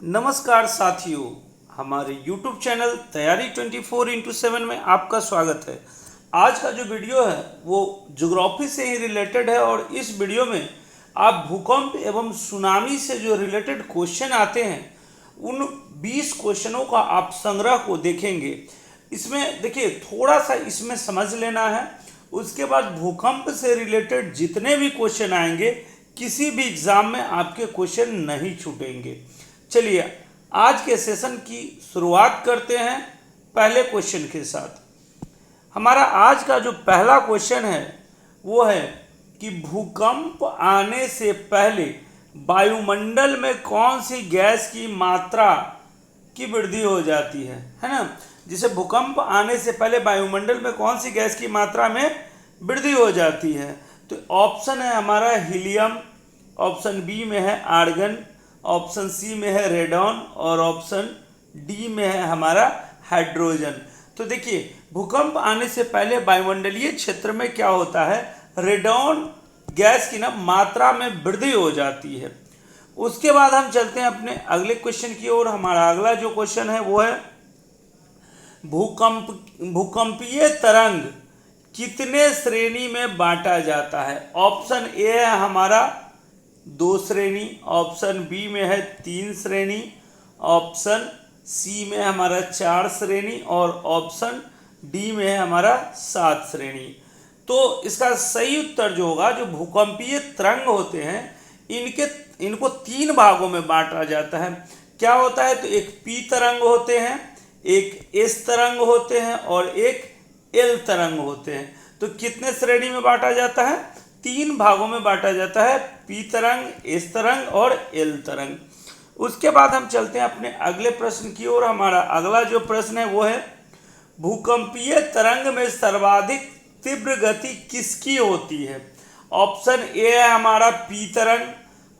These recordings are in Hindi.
नमस्कार साथियों, हमारे YouTube चैनल तैयारी 24x7 में आपका स्वागत है। आज का जो वीडियो है वो ज्योग्राफी से ही रिलेटेड है और इस वीडियो में आप भूकंप एवं सुनामी से जो रिलेटेड क्वेश्चन आते हैं उन 20 क्वेश्चनों का आप संग्रह को देखेंगे। इसमें देखिए थोड़ा सा इसमें समझ लेना है, उसके बाद भूकंप से रिलेटेड जितने भी क्वेश्चन आएंगे किसी भी एग्जाम में आपके क्वेश्चन नहीं छूटेंगे। चलिए आज के सेशन की शुरुआत करते हैं पहले क्वेश्चन के साथ। हमारा आज का जो पहला क्वेश्चन है वो है कि भूकंप आने से पहले वायुमंडल में कौन सी गैस की मात्रा की वृद्धि हो जाती है ना। जिसे भूकंप आने से पहले वायुमंडल में कौन सी गैस की मात्रा में वृद्धि हो जाती है। तो ऑप्शन है हमारा हीलियम, ऑप्शन बी में है आर्गन, ऑप्शन सी में है रेडॉन और ऑप्शन डी में है हमारा हाइड्रोजन। तो देखिए भूकंप आने से पहले वायुमंडलीय क्षेत्र में क्या होता है, रेडॉन गैस की ना मात्रा में वृद्धि हो जाती है। उसके बाद हम चलते हैं अपने अगले क्वेश्चन की ओर। हमारा अगला जो क्वेश्चन है वो है भूकंपीय तरंग कितने श्रेणी में बांटा जाता है। ऑप्शन ए है हमारा 2 श्रेणी, ऑप्शन बी में है 3 श्रेणी, ऑप्शन सी में हमारा 4 श्रेणी और ऑप्शन डी में है हमारा 7 श्रेणी। तो इसका सही उत्तर जो होगा, जो भूकंपीय तरंग होते हैं इनको 3 भागों में बांटा जाता है। क्या होता है, तो एक पी तरंग होते हैं, एक एस तरंग होते हैं और एक एल तरंग होते हैं। तो कितने श्रेणी में बांटा जाता है, 3 भागों में बांटा जाता है, पी तरंग, एस तरंग और एल तरंग। उसके बाद हम चलते हैं अपने अगले प्रश्न की ओर। हमारा अगला जो प्रश्न है वो है भूकंपीय तरंग में सर्वाधिक तीव्र गति किसकी होती है। ऑप्शन ए है हमारा पी तरंग,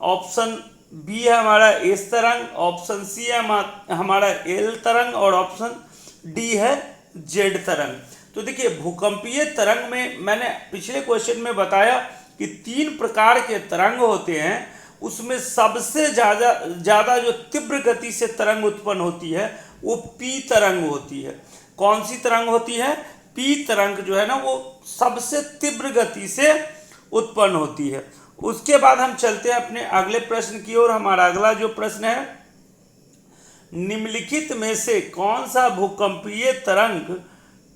ऑप्शन बी है हमारा एस तरंग, ऑप्शन सी है हमारा एल तरंग और ऑप्शन डी है जेड तरंग। तो देखिए भूकंपीय तरंग में मैंने पिछले क्वेश्चन में बताया कि 3 प्रकार के तरंग होते हैं, उसमें सबसे ज़्यादा जो तीव्र गति से तरंग उत्पन्न होती है वो पी तरंग होती है। कौन सी तरंग होती है, पी तरंग जो है ना वो सबसे तीव्र गति से उत्पन्न होती है। उसके बाद हम चलते हैं अपने अगले प्रश्न की ओर। हमारा अगला जो प्रश्न है, निम्नलिखित में से कौन सा भूकंपीय तरंग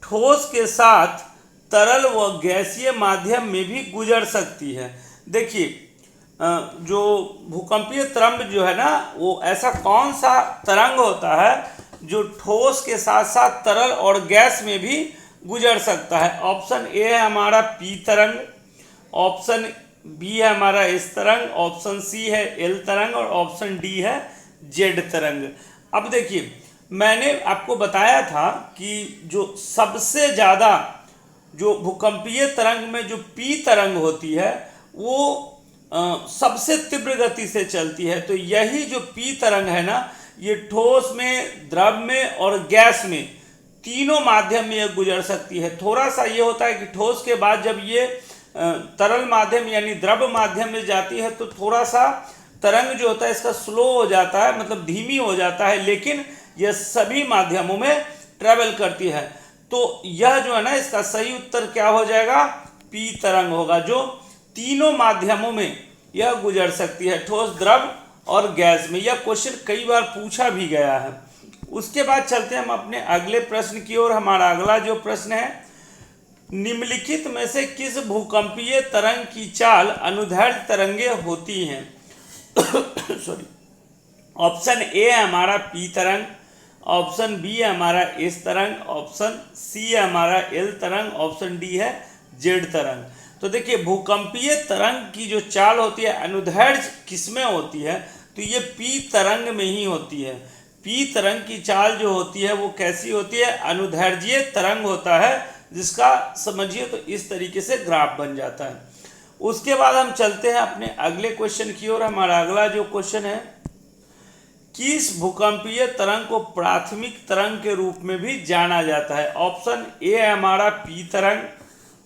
ठोस के साथ तरल व गैसीय माध्यम में भी गुजर सकती है। देखिए जो भूकंपीय तरंग जो है ना वो ऐसा कौन सा तरंग होता है जो ठोस के साथ साथ तरल और गैस में भी गुजर सकता है। ऑप्शन ए है हमारा पी तरंग, ऑप्शन बी है हमारा एस तरंग, ऑप्शन सी है एल तरंग और ऑप्शन डी है जेड तरंग। अब देखिए मैंने आपको बताया था कि जो सबसे ज़्यादा जो भूकंपीय तरंग में जो पी तरंग होती है वो सबसे तीव्र गति से चलती है। तो यही जो पी तरंग है ना ये ठोस में, द्रव में और गैस में तीनों माध्यम में ये गुजर सकती है। थोड़ा सा ये होता है कि ठोस के बाद जब ये तरल माध्यम यानी द्रव माध्यम में जाती है तो थोड़ा सा तरंग जो होता है इसका स्लो हो जाता है, मतलब धीमी हो जाता है, लेकिन यह सभी माध्यमों में ट्रेवल करती है। तो यह जो है ना इसका सही उत्तर क्या हो जाएगा, पी तरंग होगा, जो तीनों माध्यमों में यह गुजर सकती है, ठोस, द्रव और गैस में। यह क्वेश्चन कई बार पूछा भी गया है। उसके बाद चलते हैं हम अपने अगले प्रश्न की ओर। हमारा अगला जो प्रश्न है, निम्नलिखित में से किस भूकंपीय तरंग की चाल अनुदैर्ध्य तरंगे होती हैं। सॉरी, ऑप्शन ए है हमारा पी तरंग, ऑप्शन बी है हमारा एस तरंग, ऑप्शन सी है हमारा एल तरंग, ऑप्शन डी है जेड तरंग। तो देखिए भूकंपीय तरंग की जो चाल होती है अनुदैर्ध्य किसमें होती है, तो ये पी तरंग में ही होती है। पी तरंग की चाल जो होती है वो कैसी होती है, अनुदैर्ध्य तरंग होता है, जिसका समझिए तो इस तरीके से ग्राफ बन जाता है। उसके बाद हम चलते हैं अपने अगले क्वेश्चन की ओर। हमारा अगला जो क्वेश्चन है, किस भूकंपीय तरंग को प्राथमिक तरंग के रूप में भी जाना जाता है। ऑप्शन ए है हमारा पी तरंग,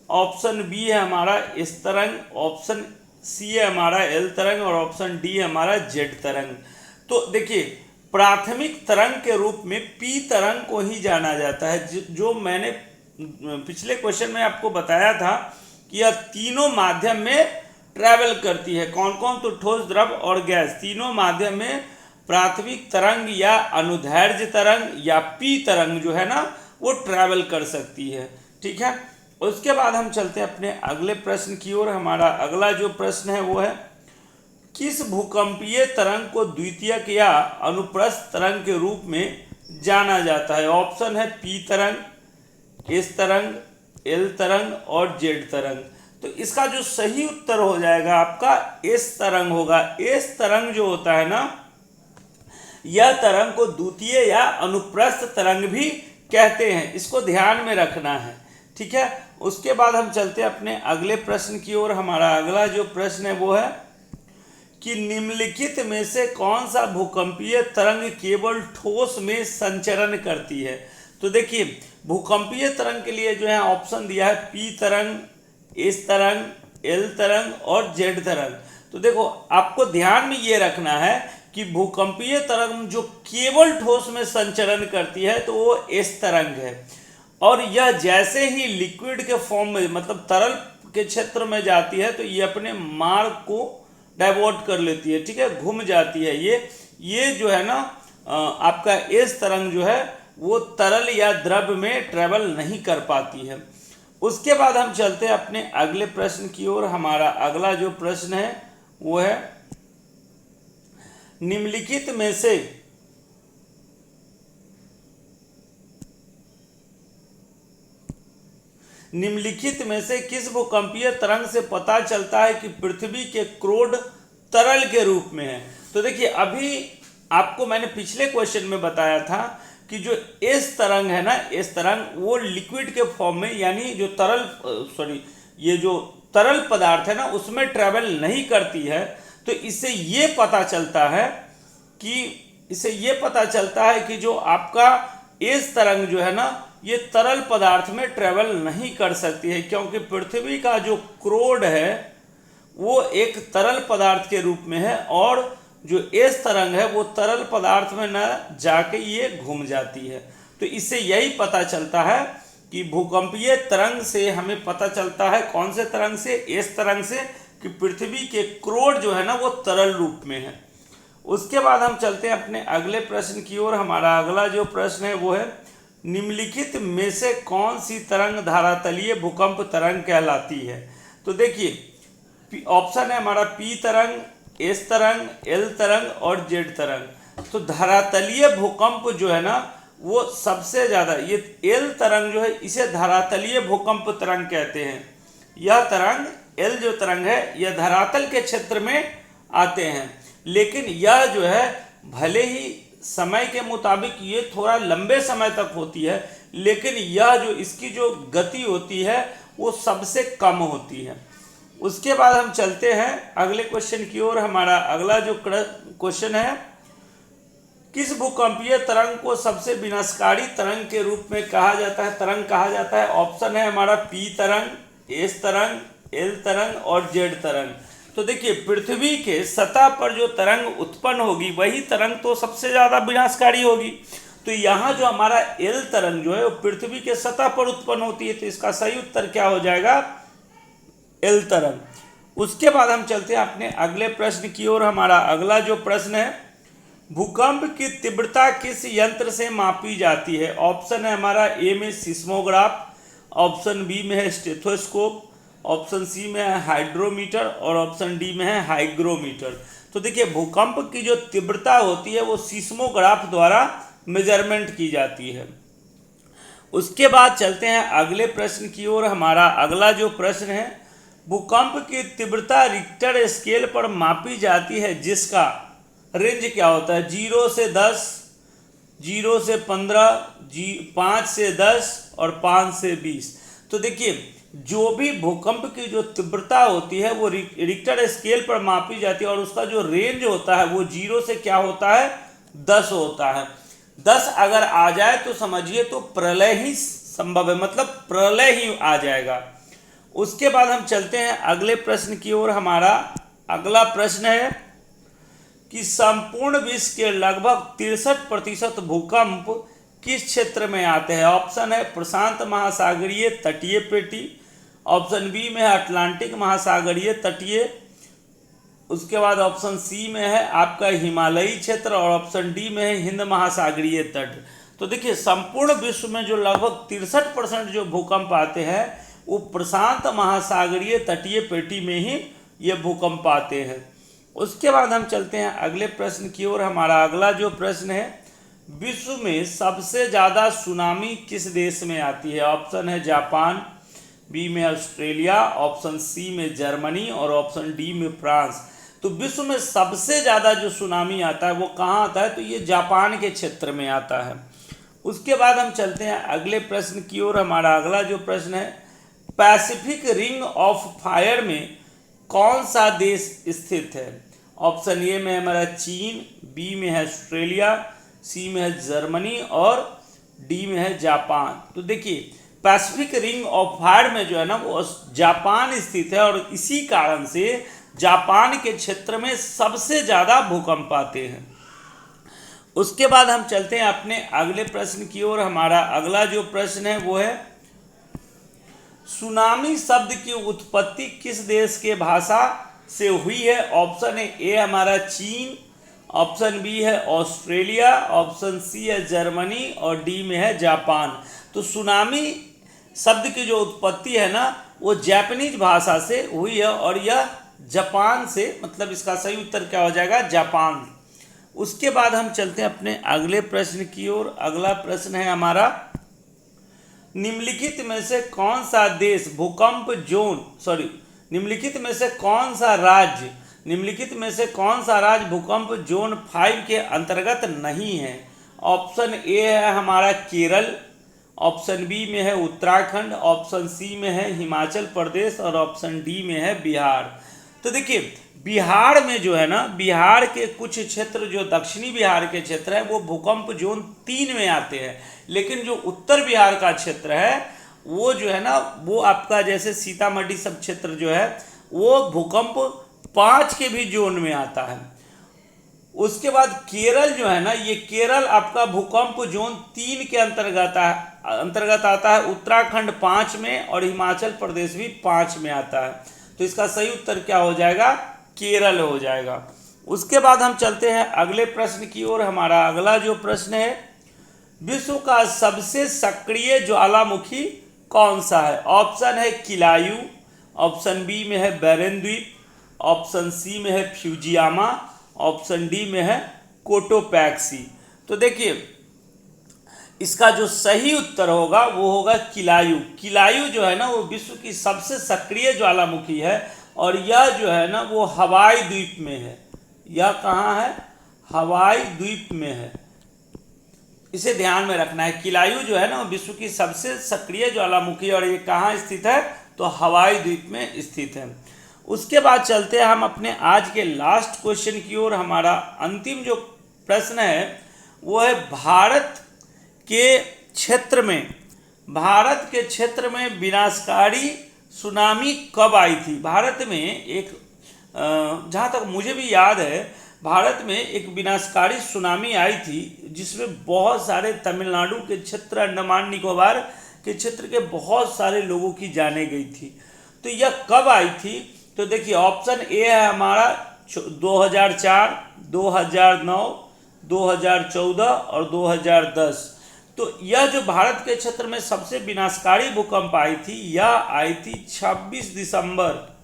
ऑप्शन बी है हमारा एस तरंग, ऑप्शन सी है हमारा एल तरंग और ऑप्शन डी है हमारा जेड तरंग। तो देखिए प्राथमिक तरंग के रूप में पी तरंग को ही जाना जाता है। जो मैंने पिछले क्वेश्चन में आपको बताया था कि यह तीनों माध्यम में ट्रैवल करती है। कौन कौन? तो ठोस, द्रव और गैस, तीनों माध्यम में प्राथमिक तरंग या अनुदैर्ध्य तरंग या पी तरंग जो है ना वो ट्रैवल कर सकती है। ठीक है, उसके बाद हम चलते हैं अपने अगले प्रश्न की ओर। हमारा अगला जो प्रश्न है वो है, किस भूकंपीय तरंग को द्वितीयक या अनुप्रस्थ तरंग के रूप में जाना जाता है? ऑप्शन है पी तरंग, एस तरंग, एल तरंग और जेड तरंग। तो इसका जो सही उत्तर हो जाएगा आपका एस तरंग होगा। एस तरंग जो होता है ना, यह तरंग को द्वितीय या अनुप्रस्थ तरंग भी कहते हैं, इसको ध्यान में रखना है। ठीक है, उसके बाद हम चलते हैं अपने अगले प्रश्न की ओर। हमारा अगला जो प्रश्न है वो है कि निम्नलिखित में से कौन सा भूकंपीय तरंग केवल ठोस में संचरण करती है? तो देखिए, भूकंपीय तरंग के लिए जो है ऑप्शन दिया है पी तरंग, एस तरंग, एल तरंग और जेड तरंग। तो देखो, आपको ध्यान में ये रखना है कि भूकंपीय तरंग जो केवल ठोस में संचरण करती है तो वो एस तरंग है, और यह जैसे ही लिक्विड के फॉर्म में मतलब तरल के क्षेत्र में जाती है तो ये अपने मार्ग को डाइवर्ट कर लेती है। ठीक है, घूम जाती है। ये जो है ना आपका एस तरंग जो है वो तरल या द्रव में ट्रेवल नहीं कर पाती है। उसके बाद हम चलते हैं अपने अगले प्रश्न की ओर। हमारा अगला जो प्रश्न है वो है, निम्नलिखित में से किस भूकंपीय तरंग से पता चलता है कि पृथ्वी के क्रोड तरल के रूप में है? तो देखिए, अभी आपको मैंने पिछले क्वेश्चन में बताया था कि जो एस तरंग है ना, एस तरंग वो लिक्विड के फॉर्म में यानी जो ये जो तरल पदार्थ है ना उसमें ट्रेवल नहीं करती है। तो इससे ये पता चलता है कि जो आपका एस तरंग जो है ना ये तरल पदार्थ में ट्रेवल नहीं कर सकती है, क्योंकि पृथ्वी का जो क्रोड है वो एक तरल पदार्थ के रूप में है और जो एस तरंग है वो तरल पदार्थ में न जाके ये घूम जाती है। तो इससे यही पता चलता है कि भूकंपीय तरंग से हमें पता चलता है, कौन से तरंग से? एस तरंग से, कि पृथ्वी के क्रोड जो है ना वो तरल रूप में है। उसके बाद हम चलते हैं अपने अगले प्रश्न की ओर। हमारा अगला जो प्रश्न है वो है, निम्नलिखित में से कौन सी तरंग धरातलीय भूकंप तरंग कहलाती है? तो देखिए, ऑप्शन है हमारा पी तरंग, एस तरंग, एल तरंग और जेड तरंग। तो धरातलीय भूकंप जो है ना वो सबसे ज़्यादा, ये एल तरंग जो है इसे धरातलीय भूकंप तरंग कहते हैं। यह तरंग, एल जो तरंग है, यह धरातल के क्षेत्र में आते हैं, लेकिन यह जो है भले ही समय के मुताबिक ये थोड़ा लंबे समय तक होती है, लेकिन यह जो इसकी जो गति होती है वो सबसे कम होती है। उसके बाद हम चलते हैं अगले क्वेश्चन की ओर। हमारा अगला जो क्वेश्चन है, किस भूकंपीय तरंग को सबसे विनाशकारी तरंग के रूप में तरंग कहा जाता है? ऑप्शन है हमारा पी तरंग, एस तरंग, एल तरंग और जेड तरंग। तो देखिए, पृथ्वी के सतह पर जो तरंग उत्पन्न होगी वही तरंग तो सबसे ज़्यादा विनाशकारी होगी। तो यहाँ जो हमारा एल तरंग जो है वो पृथ्वी के सतह पर उत्पन्न होती है, तो इसका सही उत्तर क्या हो जाएगा? एल तरंग। उसके बाद हम चलते हैं अपने अगले प्रश्न की ओर। हमारा अगला जो प्रश्न है, भूकंप की तीव्रता किस यंत्र से मापी जाती है? ऑप्शन है हमारा ए में सिस्मोग्राफ, ऑप्शन बी में है स्टेथोस्कोप, ऑप्शन सी में है हाइड्रोमीटर और ऑप्शन डी में है हाइग्रोमीटर। तो देखिए, भूकंप की जो तीव्रता होती है वो सिस्मोग्राफ द्वारा मेजरमेंट की जाती है। उसके बाद चलते हैं अगले प्रश्न की ओर। हमारा अगला जो प्रश्न है, भूकंप की तीव्रता रिक्टर स्केल पर मापी जाती है जिसका रेंज क्या होता है? 0 से 10, 0 से 15, 5 से 10 और 5 से 20। तो देखिए, जो भी भूकंप की जो तीव्रता होती है वो रिक्टर स्केल पर मापी जाती है और उसका जो रेंज होता है वो 0 से क्या होता है? 10 होता है। 10 अगर आ जाए तो समझिए तो प्रलय ही संभव है, मतलब प्रलय ही आ जाएगा। उसके बाद हम चलते हैं अगले प्रश्न की ओर। हमारा अगला प्रश्न है कि संपूर्ण विश्व के लगभग 63% भूकंप किस क्षेत्र में आते हैं? ऑप्शन है प्रशांत महासागरीय तटीय पेटी, ऑप्शन बी में है अटलांटिक महासागरीय तटीय, उसके बाद ऑप्शन सी में है आपका हिमालयी क्षेत्र और ऑप्शन डी में है हिंद महासागरीय तट। तो देखिए संपूर्ण विश्व में जो लगभग 63% जो भूकंप आते हैं वो प्रशांत महासागरीय तटीय पेटी में ही ये भूकंप आते हैं। उसके बाद हम चलते हैं अगले प्रश्न की ओर। हमारा अगला जो प्रश्न है, विश्व में सबसे ज़्यादा सुनामी किस देश में आती है? ऑप्शन है जापान, बी में ऑस्ट्रेलिया, ऑप्शन सी में जर्मनी और ऑप्शन डी में फ्रांस। तो विश्व में सबसे ज़्यादा जो सुनामी आता है वो कहाँ आता है? तो ये जापान के क्षेत्र में आता है। उसके बाद हम चलते हैं अगले प्रश्न की ओर। हमारा अगला जो प्रश्न है, पैसिफिक रिंग ऑफ फायर में कौन सा देश स्थित है? ऑप्शन ए में हमारा चीन, बी में है ऑस्ट्रेलिया, सी में है जर्मनी और डी में है जापान। तो देखिए पैसिफिक रिंग ऑफ फायर में जो है ना वो जापान स्थित है और इसी कारण से जापान के क्षेत्र में सबसे ज़्यादा भूकंप आते हैं। उसके बाद हम चलते हैं अपने अगले प्रश्न की ओर। हमारा अगला जो प्रश्न है वो है, सुनामी शब्द की उत्पत्ति किस देश के भाषा से हुई है? ऑप्शन है ए हमारा चीन, ऑप्शन बी है ऑस्ट्रेलिया, ऑप्शन सी है जर्मनी और डी में है जापान। तो सुनामी शब्द की जो उत्पत्ति है ना वो जापानीज भाषा से हुई है और यह जापान से, मतलब इसका सही उत्तर क्या हो जाएगा? जापान। उसके बाद हम चलते हैं अपने अगले प्रश्न की ओर। अगला प्रश्न है हमारा, निम्नलिखित में से कौन सा देश भूकंप जोन निम्नलिखित में से कौन सा राज्य भूकंप जोन 5 के अंतर्गत नहीं है? ऑप्शन ए है हमारा केरल, ऑप्शन बी में है उत्तराखंड, ऑप्शन सी में है हिमाचल प्रदेश और ऑप्शन डी में है बिहार। तो देखिए बिहार में जो है ना, बिहार के कुछ क्षेत्र जो दक्षिणी बिहार के क्षेत्र है वो भूकंप जोन 3 में आते हैं, लेकिन जो उत्तर बिहार का क्षेत्र है वो जो है ना वो आपका जैसे सीतामढ़ी सब क्षेत्र जो है वो भूकंप 5 के भी जोन में आता है। उसके बाद केरल जो है ना, ये केरल आपका भूकंप जोन 3 के अंतर्गत आता है, उत्तराखंड 5 में और हिमाचल प्रदेश भी 5 में आता है। तो इसका सही उत्तर क्या हो जाएगा? केरल हो जाएगा। उसके बाद हम चलते हैं अगले प्रश्न की ओर। हमारा अगला जो प्रश्न है, विश्व का सबसे सक्रिय ज्वालामुखी कौन सा है? ऑप्शन है किलायू, ऑप्शन बी में है बैरन द्वीप, ऑप्शन सी में है फ्यूजियामा, ऑप्शन डी में है कोटोपैक्सी। तो देखिए इसका जो सही उत्तर होगा वो होगा किलायू। किलायू जो है ना वो विश्व की सबसे सक्रिय ज्वालामुखी है और यह जो है ना वो हवाई द्वीप में है। यह कहाँ है? हवाई द्वीप में है, इसे ध्यान में रखना है। किलायू जो है ना वो विश्व की सबसे सक्रिय ज्वालामुखी और ये कहाँ स्थित है? तो हवाई द्वीप में स्थित है। उसके बाद चलते हैं हम अपने आज के लास्ट क्वेश्चन की ओर। हमारा अंतिम जो प्रश्न है वो है, भारत के क्षेत्र में विनाशकारी सुनामी कब आई थी? भारत में एक जहाँ तक मुझे भी याद है भारत में एक विनाशकारी सुनामी आई थी जिसमें बहुत सारे तमिलनाडु के क्षेत्र, अंडमान निकोबार के क्षेत्र के बहुत सारे लोगों की जाने गई थी। तो यह कब आई थी? तो देखिए ऑप्शन ए है हमारा 2004, 2009, 2014 और 2010। तो यह जो भारत के क्षेत्र में सबसे विनाशकारी भूकंप आई थी यह आई थी 26 दिसंबर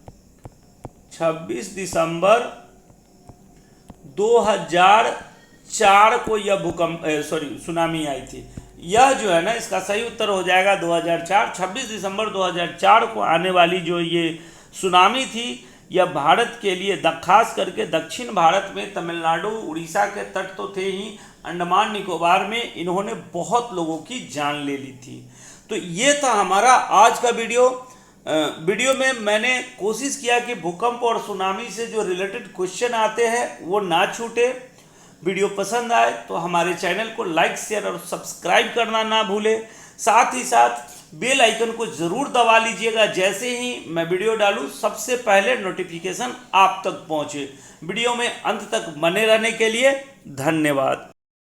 2004 को यह सुनामी आई थी। यह जो है ना इसका सही उत्तर हो जाएगा 2004। 26 दिसंबर 2004 को आने वाली जो ये सुनामी थी यह भारत के लिए खास करके दक्षिण भारत में तमिलनाडु, उड़ीसा के तट तो थे ही, अंडमान निकोबार में इन्होंने बहुत लोगों की जान ले ली थी। तो ये था हमारा आज का वीडियो में मैंने कोशिश किया कि भूकंप और सुनामी से जो रिलेटेड क्वेश्चन आते हैं वो ना छूटे। वीडियो पसंद आए तो हमारे चैनल को लाइक, शेयर और सब्सक्राइब करना ना भूलें साथ ही साथ बेल आइकन को ज़रूर दबा लीजिएगा, जैसे ही मैं वीडियो डालूँ सबसे पहले नोटिफिकेशन आप तक पहुँचे। वीडियो में अंत तक बने रहने के लिए धन्यवाद।